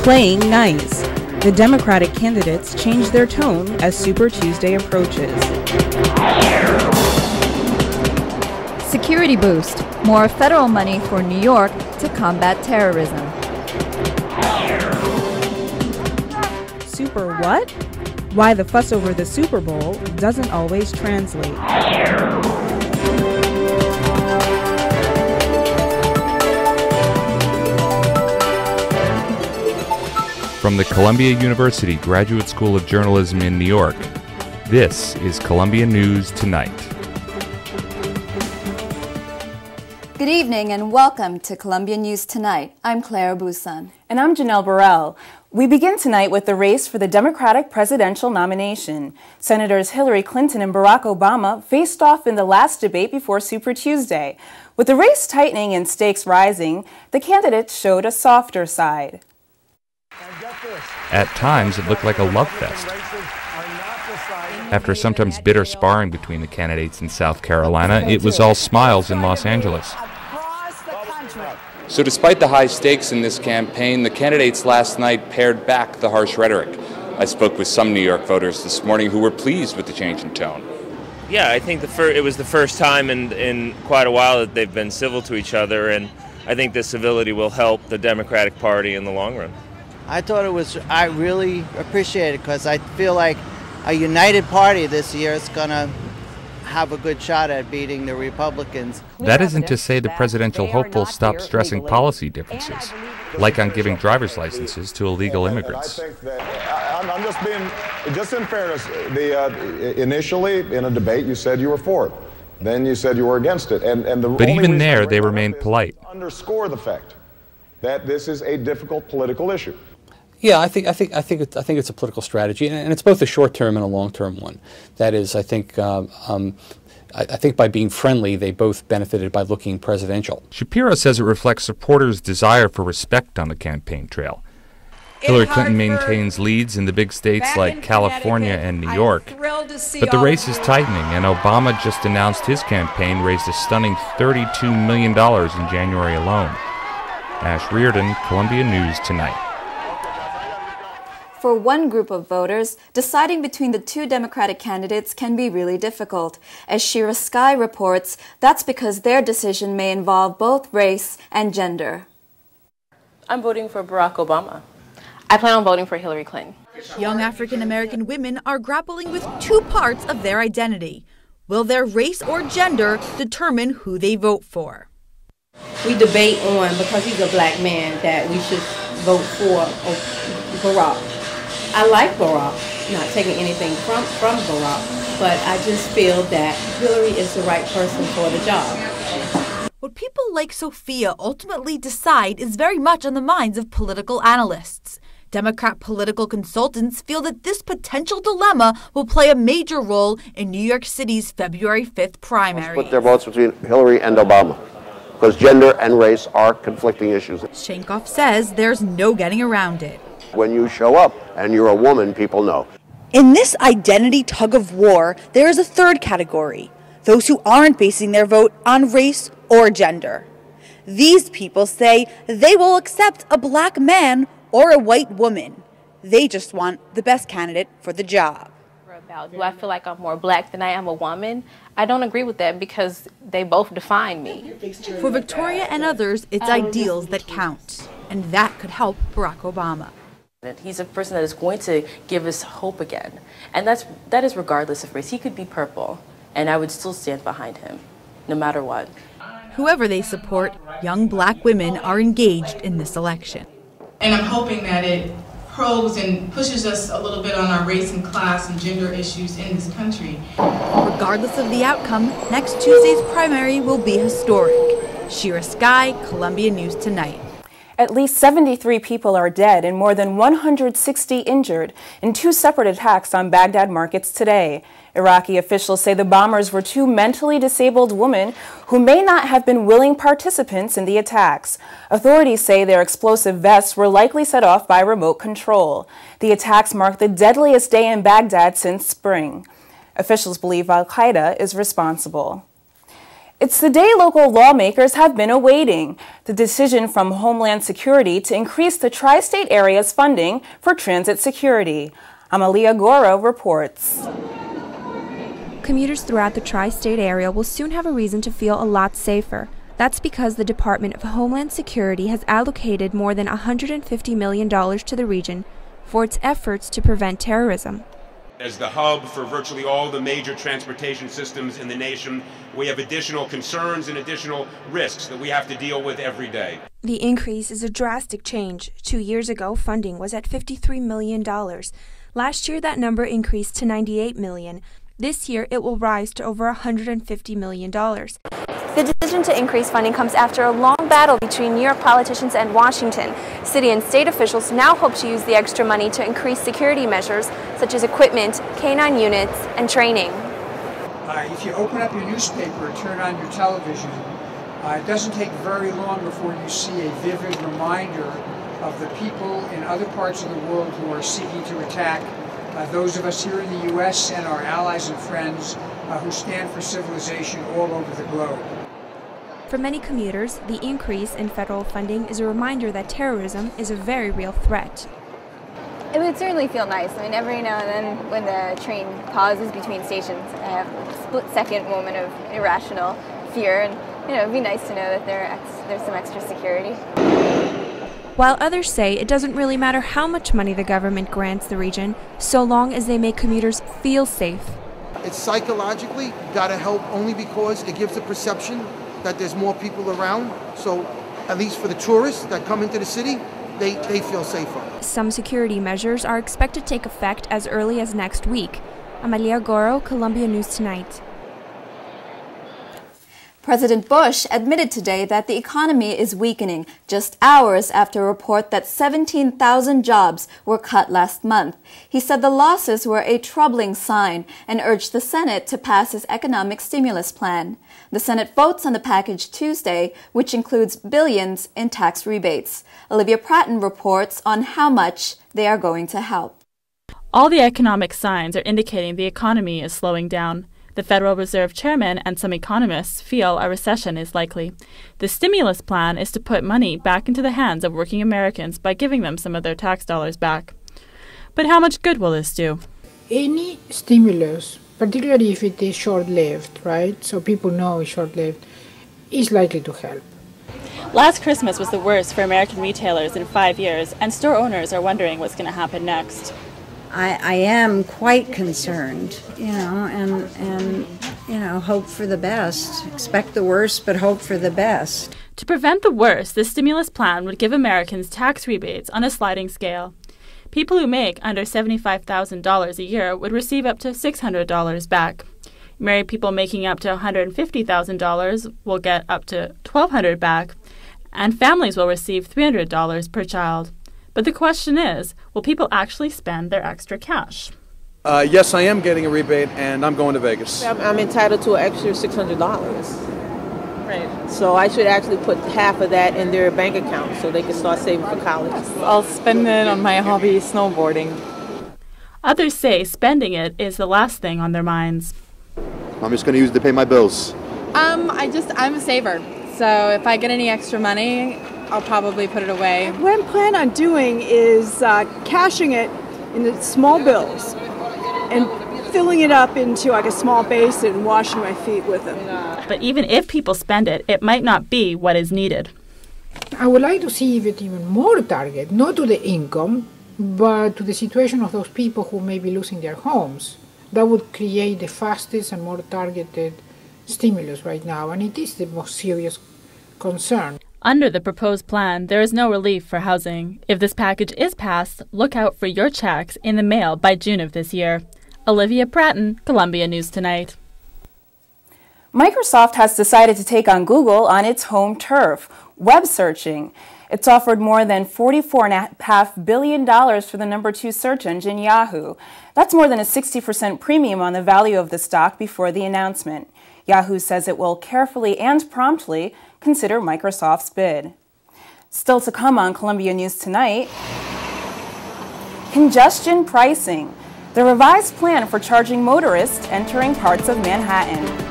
Playing nice. The Democratic candidates change their tone as Super Tuesday approaches. Security boost. More federal money for New York to combat terrorism. Super what? Why the fuss over the Super Bowl doesn't always translate. From the Columbia University Graduate School of Journalism in New York, this is Columbia News Tonight. Good evening and welcome to Columbia News Tonight. I'm Clara Busan. And I'm Janelle Burrell. We begin tonight with the race for the Democratic presidential nomination. Senators Hillary Clinton and Barack Obama faced off in the last debate before Super Tuesday. With the race tightening and stakes rising, the candidates showed a softer side. At times, it looked like a love fest. After sometimes bitter sparring between the candidates in South Carolina, it was all smiles in Los Angeles. So despite the high stakes in this campaign, the candidates last night pared back the harsh rhetoric. I spoke with some New York voters this morning who were pleased with the change in tone. Yeah, I think it was the first time in quite a while that they've been civil to each other, and I think this civility will help the Democratic Party in the long run. I really appreciate it because I feel like a united party this year is going to have a good shot at beating the Republicans. That isn't to say the presidential hopeful stopped stressing policy differences, like on giving driver's licenses to illegal immigrants. I think that I'm just in fairness, initially in a debate you said you were for it. Then you said you were against it. But even there, they remained polite. Underscore the fact that this is a difficult political issue. Yeah, I think it's a political strategy, and it's both a short-term and a long-term one. That is, I think by being friendly, they both benefited by looking presidential. Shapiro says it reflects supporters' desire for respect on the campaign trail. Hillary Clinton maintains leads in the big states like California and New York, but the race is tightening, and Obama just announced his campaign raised a stunning $32 million in January alone. Ash Reardon, Columbia News Tonight. For one group of voters, deciding between the two Democratic candidates can be really difficult. As Shira Sky reports, that's because their decision may involve both race and gender. I'm voting for Barack Obama. I plan on voting for Hillary Clinton. Young African American women are grappling with two parts of their identity. Will their race or gender determine who they vote for? We debate on, because he's a black man, that we should vote for Barack. I like Barack, not taking anything from Barack, but I just feel that Hillary is the right person for the job. What people like Sophia ultimately decide is very much on the minds of political analysts. Democrat political consultants feel that this potential dilemma will play a major role in New York City's February 5th primary. Split their votes between Hillary and Obama, because gender and race are conflicting issues. Shankoff says there's no getting around it. When you show up and you're a woman, people know. In this identity tug of war, there is a third category, those who aren't basing their vote on race or gender. These people say they will accept a black man or a white woman. They just want the best candidate for the job. Do I feel like I'm more black than I am a woman? I don't agree with that because they both define me. For Victoria and others, it's ideals that count, and that could help Barack Obama. He's a person that is going to give us hope again, and that is regardless of race. He could be purple, and I would still stand behind him, no matter what. Whoever they support, young black women are engaged in this election. And I'm hoping that it probes and pushes us a little bit on our race and class and gender issues in this country. Regardless of the outcome, next Tuesday's primary will be historic. Shira Sky, Columbia News Tonight. At least 73 people are dead and more than 160 injured in two separate attacks on Baghdad markets today. Iraqi officials say the bombers were two mentally disabled women who may not have been willing participants in the attacks. Authorities say their explosive vests were likely set off by remote control. The attacks mark the deadliest day in Baghdad since spring. Officials believe al-Qaeda is responsible. It's the day local lawmakers have been awaiting, the decision from Homeland Security to increase the tri-state area's funding for transit security. Amalia Goro reports. Commuters throughout the tri-state area will soon have a reason to feel a lot safer. That's because the Department of Homeland Security has allocated more than $150 million to the region for its efforts to prevent terrorism. As the hub for virtually all the major transportation systems in the nation, we have additional concerns and additional risks that we have to deal with every day. The increase is a drastic change. 2 years ago, funding was at $53 million. Last year, that number increased to $98 million. This year, it will rise to over $150 million. The decision to increase funding comes after a long battle between New York politicians and Washington. City and state officials now hope to use the extra money to increase security measures such as equipment, K-9 units, and training. If you open up your newspaper and turn on your television, it doesn't take very long before you see a vivid reminder of the people in other parts of the world who are seeking to attack those of us here in the U.S. and our allies and friends who stand for civilization all over the globe. For many commuters, the increase in federal funding is a reminder that terrorism is a very real threat. It would certainly feel nice. I mean, every now and then when the train pauses between stations, I have a split-second moment of irrational fear, and it'd be nice to know that there's some extra security. While others say it doesn't really matter how much money the government grants the region, so long as they make commuters feel safe. It's psychologically got to help only because it gives the perception that there's more people around. So at least for the tourists that come into the city, they feel safer. Some security measures are expected to take effect as early as next week. Amalia Goro, Columbia News Tonight. President Bush admitted today that the economy is weakening just hours after a report that 17,000 jobs were cut last month. He said the losses were a troubling sign and urged the Senate to pass his economic stimulus plan. The Senate votes on the package Tuesday, which includes billions in tax rebates. Olivia Pratton reports on how much they are going to help. All the economic signs are indicating the economy is slowing down. The Federal Reserve Chairman and some economists feel a recession is likely. The stimulus plan is to put money back into the hands of working Americans by giving them some of their tax dollars back. But how much good will this do? Any stimulus, particularly if it is short-lived, right, so people know it's short-lived, is likely to help. Last Christmas was the worst for American retailers in 5 years, and store owners are wondering what's going to happen next. I am quite concerned, and hope for the best. Expect the worst, but hope for the best. To prevent the worst, the stimulus plan would give Americans tax rebates on a sliding scale. People who make under $75,000 a year would receive up to $600 back. Married people making up to $150,000 will get up to $1,200 back, and families will receive $300 per child. But the question is, will people actually spend their extra cash? Yes, I am getting a rebate, and I'm going to Vegas. I'm entitled to an extra $600. Right. So I should actually put half of that in their bank account so they can start saving for college. I'll spend it on my hobby, snowboarding. Others say spending it is the last thing on their minds. I'm just going to use it to pay my bills. I'm a saver. So if I get any extra money, I'll probably put it away. What I'm planning on doing is cashing it into small bills and filling it up into like a small basin and washing my feet with it. But even if people spend it, it might not be what is needed. I would like to see it even more targeted, not to the income, but to the situation of those people who may be losing their homes. That would create the fastest and more targeted stimulus right now, and it is the most serious concern. Under the proposed plan, there is no relief for housing. If this package is passed, look out for your checks in the mail by June of this year. Olivia Pratton, Columbia News Tonight. Microsoft has decided to take on Google on its home turf, web searching. It's offered more than $44.5 billion for the number 2 search engine, Yahoo. That's more than a 60% premium on the value of the stock before the announcement. Yahoo says it will carefully and promptly consider Microsoft's bid. Still to come on Columbia News Tonight, congestion pricing, the revised plan for charging motorists entering parts of Manhattan.